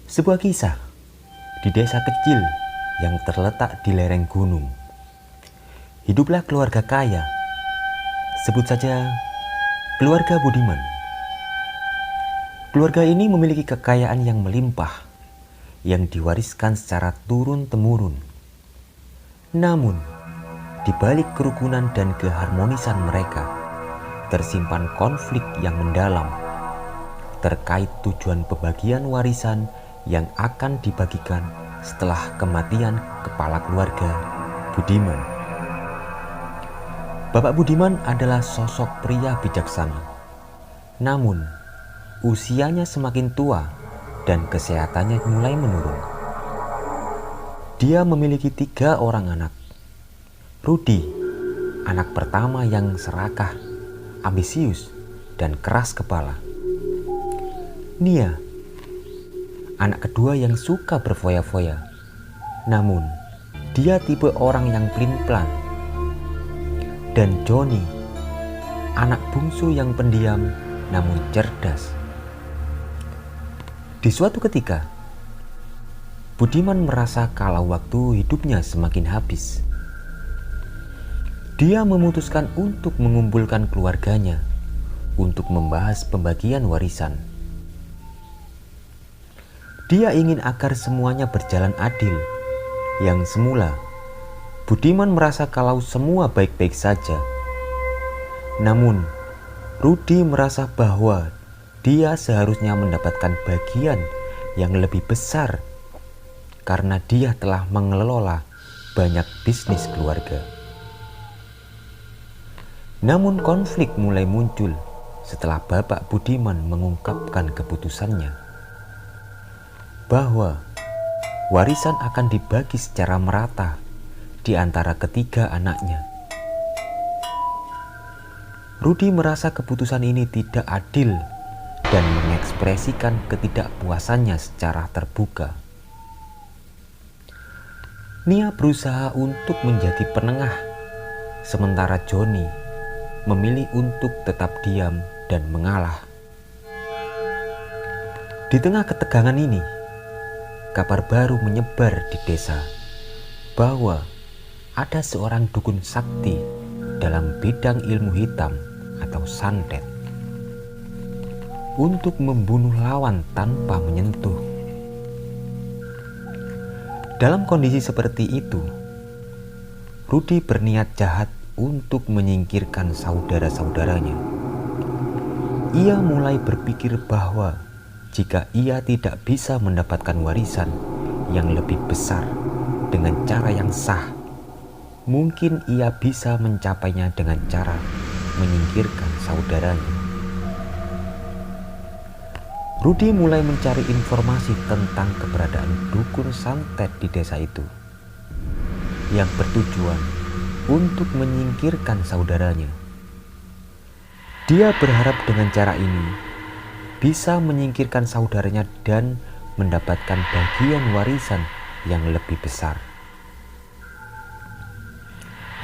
Sebuah kisah di desa kecil yang terletak di lereng gunung. Hiduplah keluarga kaya, sebut saja keluarga Budiman. Keluarga ini memiliki kekayaan yang melimpah, yang diwariskan secara turun-temurun. Namun, di balik kerukunan dan keharmonisan mereka, tersimpan konflik yang mendalam terkait tujuan pembagian warisan yang akan dibagikan setelah kematian kepala keluarga Budiman. Bapak Budiman adalah sosok pria bijaksana. Namun, usianya semakin tua dan kesehatannya mulai menurun. Dia memiliki 3 orang anak. Rudi, anak pertama yang serakah, ambisius, dan keras kepala. Nia, anak kedua yang suka berfoya-foya. Namun, dia tipe orang yang pelin-pelan. Dan Johnny, anak bungsu yang pendiam namun cerdas. Di suatu ketika, Budiman merasa kalau waktu hidupnya semakin habis. Dia memutuskan untuk mengumpulkan keluarganya untuk membahas pembagian warisan. Dia ingin agar semuanya berjalan adil. Yang semula, Budiman merasa kalau semua baik-baik saja. Namun, Rudi merasa bahwa dia seharusnya mendapatkan bagian yang lebih besar karena dia telah mengelola banyak bisnis keluarga. Namun konflik mulai muncul setelah Bapak Budiman mengungkapkan keputusannya bahwa warisan akan dibagi secara merata di antara ketiga anaknya. Rudi merasa keputusan ini tidak adil dan mengekspresikan ketidakpuasannya secara terbuka. Nia berusaha untuk menjadi penengah, sementara Johnny memilih untuk tetap diam dan mengalah. Di tengah ketegangan ini, kabar baru menyebar di desa bahwa ada seorang dukun sakti dalam bidang ilmu hitam atau santet untuk membunuh lawan tanpa menyentuh. Dalam kondisi seperti itu, Rudi berniat jahat untuk menyingkirkan saudara-saudaranya. Ia mulai berpikir bahwa jika ia tidak bisa mendapatkan warisan yang lebih besar dengan cara yang sah, mungkin ia bisa mencapainya dengan cara menyingkirkan saudaranya. Rudi mulai mencari informasi tentang keberadaan dukun santet di desa itu yang bertujuan untuk menyingkirkan saudaranya. Dia berharap dengan cara ini bisa menyingkirkan saudaranya dan mendapatkan bagian warisan yang lebih besar.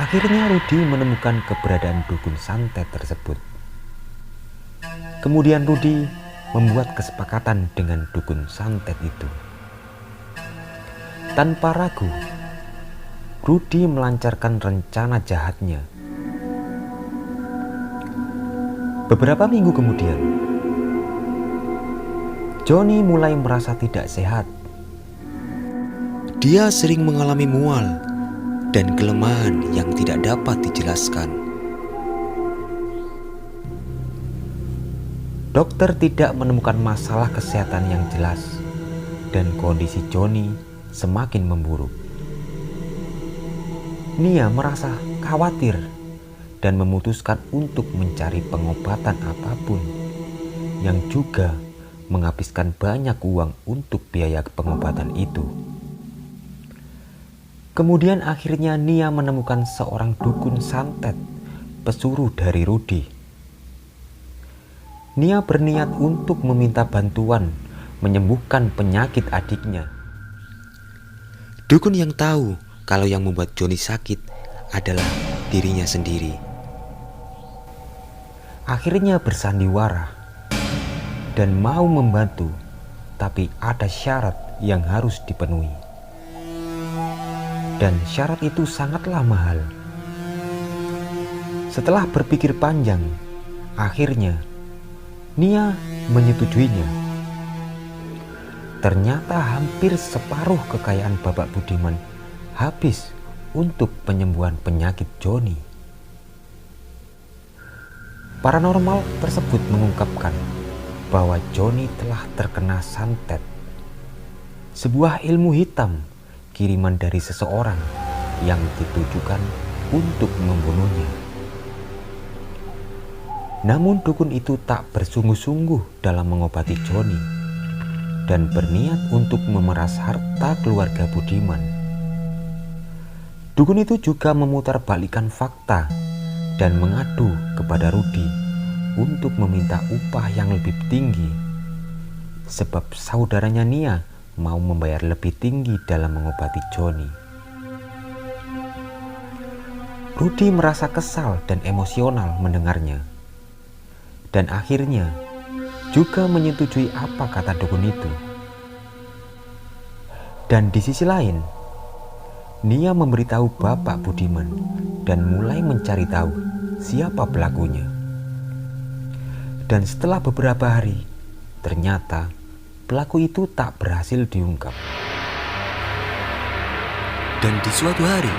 Akhirnya Rudi menemukan keberadaan dukun santet tersebut. Kemudian Rudi membuat kesepakatan dengan dukun santet itu. Tanpa ragu, Rudi melancarkan rencana jahatnya. Beberapa minggu kemudian, Johnny mulai merasa tidak sehat. Dia sering mengalami mual dan kelemahan yang tidak dapat dijelaskan. Dokter tidak menemukan masalah kesehatan yang jelas dan kondisi Johnny semakin memburuk. Nia merasa khawatir dan memutuskan untuk mencari pengobatan apapun yang juga menghabiskan banyak uang untuk biaya pengobatan itu. Kemudian akhirnya Nia menemukan seorang dukun santet, pesuruh dari Rudi. Nia berniat untuk meminta bantuan menyembuhkan penyakit adiknya. Dukun yang tahu kalau yang membuat Johnny sakit adalah dirinya sendiri. Akhirnya bersandiwara dan mau membantu tapi ada syarat yang harus dipenuhi. Dan syarat itu sangatlah mahal. Setelah berpikir panjang, akhirnya Nia menyetujuinya. Ternyata hampir separuh kekayaan Bapak Budiman habis untuk penyembuhan penyakit Joni. Paranormal tersebut mengungkapkan bahwa Joni telah terkena santet, sebuah ilmu hitam kiriman dari seseorang yang ditujukan untuk membunuhnya. Namun dukun itu tak bersungguh-sungguh dalam mengobati Joni dan berniat untuk memeras harta keluarga Budiman. Dukun itu juga memutarbalikkan fakta dan mengadu kepada Rudi untuk meminta upah yang lebih tinggi, sebab saudaranya Nia mau membayar lebih tinggi dalam mengobati Joni. Rudi merasa kesal dan emosional mendengarnya, dan akhirnya juga menyetujui apa kata dukun itu. Dan di sisi lain, Nia memberitahu Bapak Budiman dan mulai mencari tahu siapa pelakunya. Dan setelah beberapa hari, ternyata pelaku itu tak berhasil diungkap. Dan di suatu hari,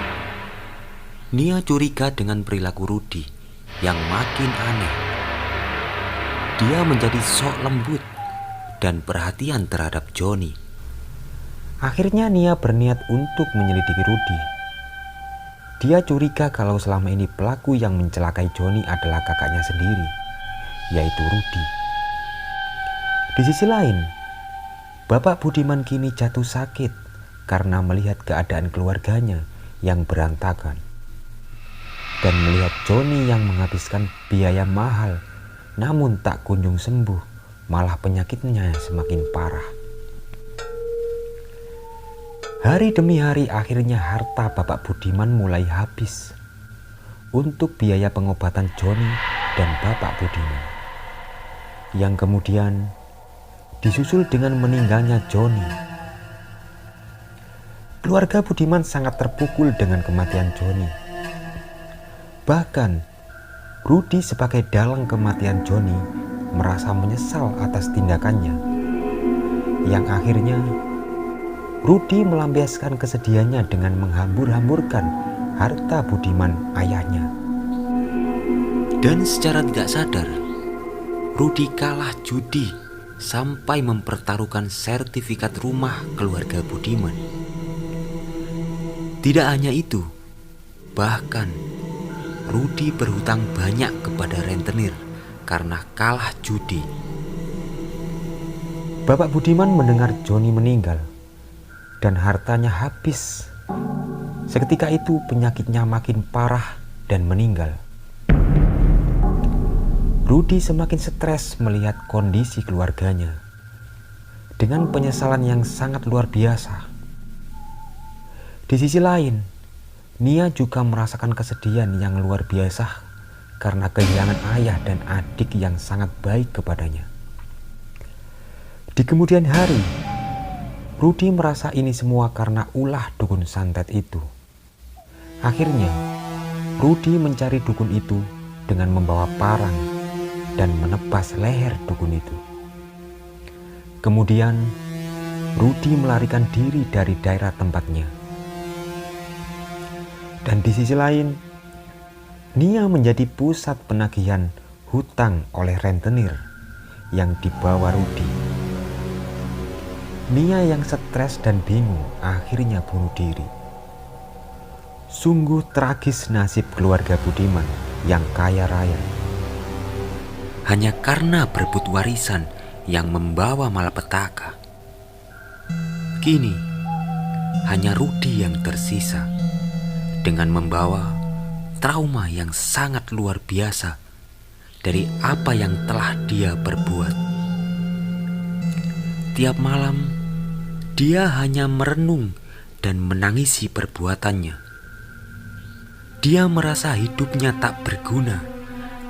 Nia curiga dengan perilaku Rudi yang makin aneh. Dia menjadi sok lembut dan perhatian terhadap Joni. Akhirnya Nia berniat untuk menyelidiki Rudi. Dia curiga kalau selama ini pelaku yang mencelakai Joni adalah kakaknya sendiri, yaitu Rudi. Di sisi lain, Bapak Budiman kini jatuh sakit karena melihat keadaan keluarganya yang berantakan dan melihat Joni yang menghabiskan biaya mahal namun tak kunjung sembuh, malah penyakitnya semakin parah. Hari demi hari akhirnya harta Bapak Budiman mulai habis untuk biaya pengobatan Joni dan Bapak Budiman, yang kemudian disusul dengan meninggalnya Joni. Keluarga Budiman sangat terpukul dengan kematian Joni. Bahkan Rudi sebagai dalang kematian Joni merasa menyesal atas tindakannya, yang akhirnya Rudi melampiaskan kesedihannya dengan menghambur-hamburkan harta Budiman ayahnya. Dan secara tidak sadar, Rudi kalah judi sampai mempertaruhkan sertifikat rumah keluarga Budiman. Tidak hanya itu, bahkan Rudi berhutang banyak kepada rentenir karena kalah judi. Bapak Budiman mendengar Joni meninggal dan hartanya habis. Seketika itu penyakitnya makin parah dan meninggal. Rudi semakin stres melihat kondisi keluarganya dengan penyesalan yang sangat luar biasa. Di sisi lain, Nia juga merasakan kesedihan yang luar biasa karena kehilangan ayah dan adik yang sangat baik kepadanya. Di kemudian hari, Rudi merasa ini semua karena ulah dukun santet itu. Akhirnya, Rudi mencari dukun itu dengan membawa parang dan menebas leher dukun itu. Kemudian, Rudi melarikan diri dari daerah tempatnya. Dan di sisi lain, Nia menjadi pusat penagihan hutang oleh rentenir yang dibawa Rudi. Nia yang stres dan bingung akhirnya bunuh diri. Sungguh tragis nasib keluarga Budiman yang kaya raya. Hanya karena berebut warisan yang membawa malapetaka. Kini, hanya Rudi yang tersisa dengan membawa trauma yang sangat luar biasa dari apa yang telah dia perbuat. Tiap malam, dia hanya merenung dan menangisi perbuatannya. Dia merasa hidupnya tak berguna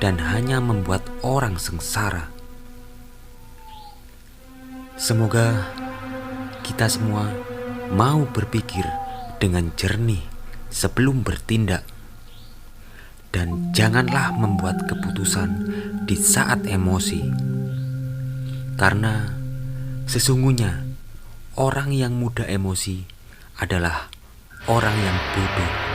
dan hanya membuat orang sengsara. Semoga kita semua mau berpikir dengan jernih sebelum bertindak, dan janganlah membuat keputusan di saat emosi, karena sesungguhnya orang yang mudah emosi adalah orang yang bodoh.